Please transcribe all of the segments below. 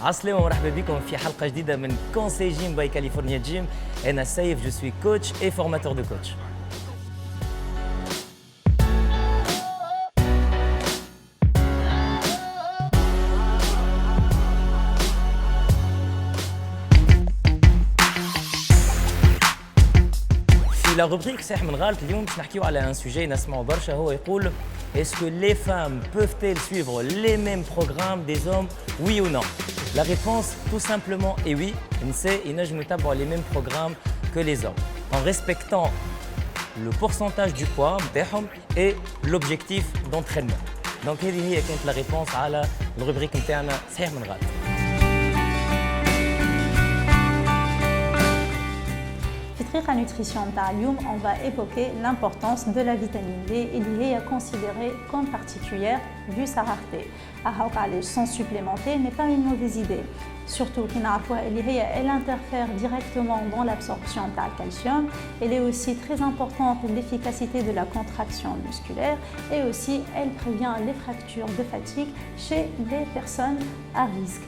Assalam wa marhaba bikoum fi halqa jadida min Conseil Gym by California Gym. Ana Saïf, je suis coach et formateur de coach. La rubrique صحيح من غلط اليوم باش نحكيو على un sujet نسمعوا برشا هو يقول est-ce que les femmes peuvent-elles suivre les mêmes programmes des hommes, oui ou non? La réponse tout simplement est oui. النساء ينجموا يتبعوا les mêmes programmes que les hommes en respectant le pourcentage du poids نتاعهم et l'objectif d'entraînement. Donc هذه هي كانت la réponse على الروبريك نتاعنا صحيح من غلط. في nutrition Talium, on va évoquer l'importance de la vitamine D et elle est considérée comme particulière vu sa rareté. Sans supplémenter n'est pas une mauvaise idée. Surtout qu'elle interfère directement dans l'absorption du calcium. Elle est aussi très importante pour l'efficacité de la contraction musculaire et aussi elle prévient les fractures de fatigue chez les personnes à risque.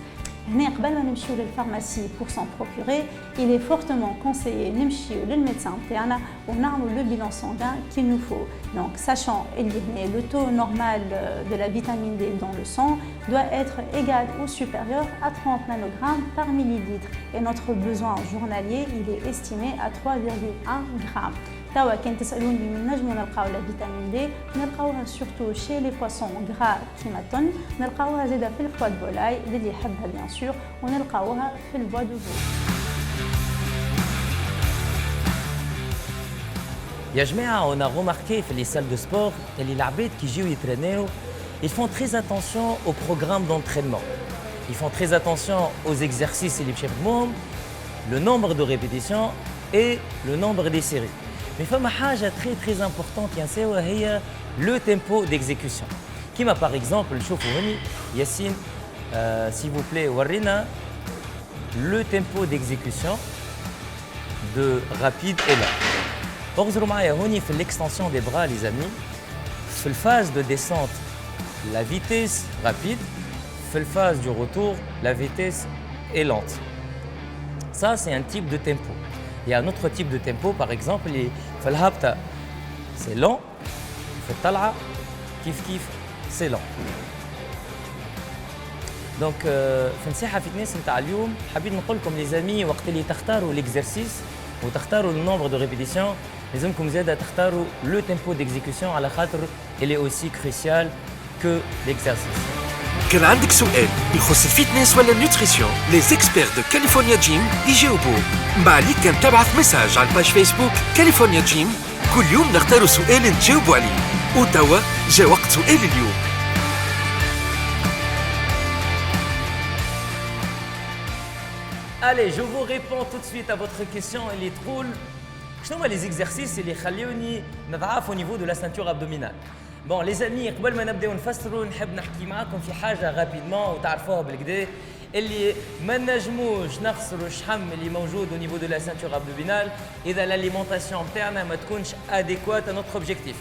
قبل ما نمشيو للفارماسي pour s'en procurer, il est fortement conseillé نمشيو للميدسان تاعنا ونعملوا le bilan sanguin qu'il nous faut. Donc sachant que le taux normal de la vitamine D dans le sang doit être égal ou supérieur à 30 nanogrammes par millilitre et notre besoin journalier il est estimé à 3,1 grammes. توا كان تسالوني من نجمو نلقاو لا فيتامين دي نلقاوها سورتو شي لي بواسون غرا كيما التون نلقاوها زاده في الفوا د بولاي اللي يحبها بيان سور ونلقاوها في الفوا دو فو. يا جماعه on a remarqué في les salles de sport اللي العباد كي يجيو يترينيو ils font très attention au programme d'entraînement. Ils font très attention aux exercices اللي باش يخدموهم, le nombre de répétitions et le nombre des séries. Mais فما حاجة très importante ينساوها هي le tempo d'exécution. كيما par exemple شوفوا هوني ياسين s'il vous plaît ورينا le tempo d'exécution de rapide et lent. انظروا معايا هوني في l'extension des bras les amis. في الphase de descente la vitesse rapide, في الphase du retour la vitesse est lente. Ça c'est un type de tempo. Il y a un autre type de tempo, par exemple, في الهبطة c'est lent, في الطلعة كيف c'est lent. Donc في نصيحة فتنس نتاع اليوم حبيت نقول لكم les amis وقت اللي تختاروا l'exercice وتختاروا le nombre de répétitions لازمكم زادة تختاروا le tempo d'exécution على خاطر il est aussi crucial que l'exercice. كان عندك سؤال يخص الفيتنس ولا النيوتريسيون لي اكسبير دو كاليفورنيا جيم يجاوبوك. ما عليك كان تبعث ميساج على الباج فيسبوك كاليفورنيا جيم. كل يوم نختاروا سؤال نجاوبوا عليه. وتوا جا وقت سؤال اليوم. Allez, je vous réponds tout de suite à votre question. Elle est drôle. شنو هما les exercices اللي يخليوني نضعف au niveau de la ceinture abdominale. Bon les amis قبل ما نبداو نفسروا نحب نحكي معاكم في حاجه رابيدمون وتعرفوها بالكدا اللي ما نجموش نخسروا الشحم اللي موجود au niveau de la ceinture abdominale اذا l'alimentation نتاعنا ما تكونش adéquate à notre objectif.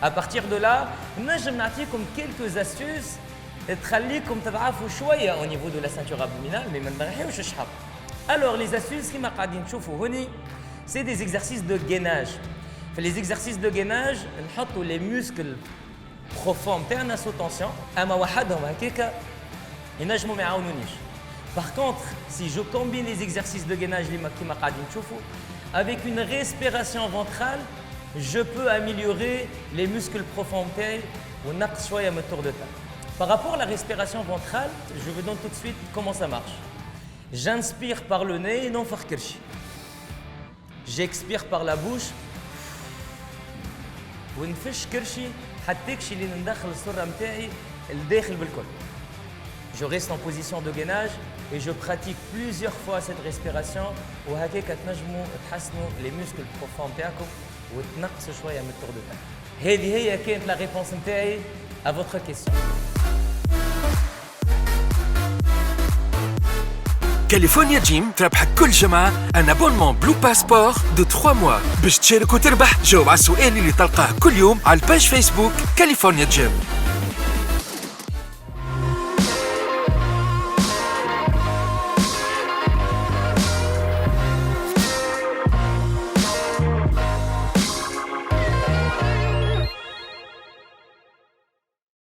À partir de là نجم نعطيكم quelques astuces تخليكم تضعفوا شويه au niveau de la ceinture abdominale mais ما نضيعوش الشحم. Alors les astuces كيما قاعدين تشوفوا هوني c'est des exercices de gainage. Les exercices de gainage نحطوا les muscles profonds نتاعنا sous tension اما وحدهم هكاكا ينجموا ما يعاونونيش. Par contre, si je combine les exercices de gainage اللي كيما قاعدين تشوفوا avec une respiration ventrale, je peux améliorer les muscles profonds نتاعي ونقص شويه من tour de table. Par rapport à la respiration ventrale, je vous donne tout de suite comment ça marche. J'inspire par le nez وننفخ كرشي. J'expire par la bouche ونفش كرشي حتى كشي اللي ندخل السره نتاعي لداخل بالكل. Je reste en position de gainage et je pratique plusieurs fois cette respiration وهكاك تنجموا تحسنوا les muscles profonds نتاعكم وتنقصوا شويه من التور دو تاع. هذه هي كانت لا ريبونس نتاعي à votre question. كاليفورنيا جيم تربحك كل جمعة ان ابونمون بلو باسبور دو 3 موا باش تشارك وتربح. جاوب على السؤال اللي تلقاه كل يوم على الباج فيسبوك كاليفورنيا جيم.